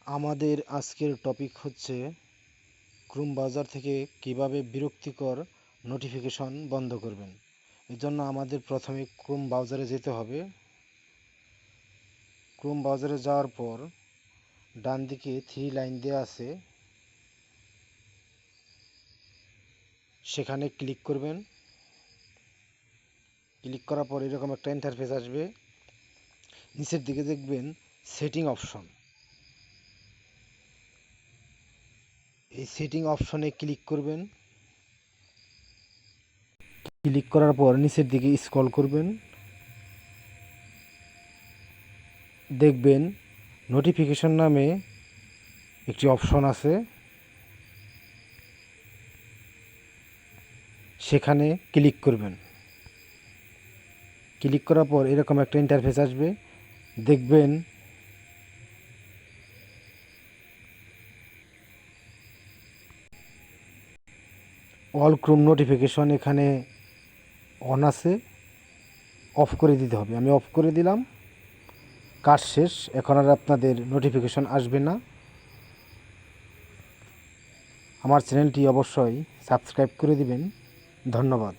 আমাদের আজকের টপিক হচ্ছে ক্রোম ব্রাউজার থেকে কিভাবে বিরক্তিকর নোটিফিকেশন বন্ধ করবেন। এর জন্য আমাদের প্রথমে ক্রোম ব্রাউজারে যেতে হবে। ক্রোম ব্রাউজারে যাওয়ার পর ডান দিকে 3 লাইন দেওয়া আছে, সেখানে ক্লিক করবেন। ক্লিক করার পর এরকম একটা ইন্টারফেস আসবে। নিচের দিকে দেখবেন সেটিং অপশন, এই সেটিং অপশনে ক্লিক করবেন। ক্লিক করার পর নিচের দিকে স্ক্রল করবেন, দেখবেন নোটিফিকেশন নামে একটি অপশন আছে, সেখানে ক্লিক করবেন। ক্লিক করার পর এরকম একটা ইন্টারফেস আসবে, দেখবেন অল ক্রোম নোটিফিকেশন এখানে অন আছে, অফ করে দিতে হবে। আমি অফ করে দিলাম, কাজ শেষ। এখন আর আপনাদের নোটিফিকেশন আসবে না। আমার চ্যানেলটি অবশ্যই সাবস্ক্রাইব করে দিবেন। ধন্যবাদ।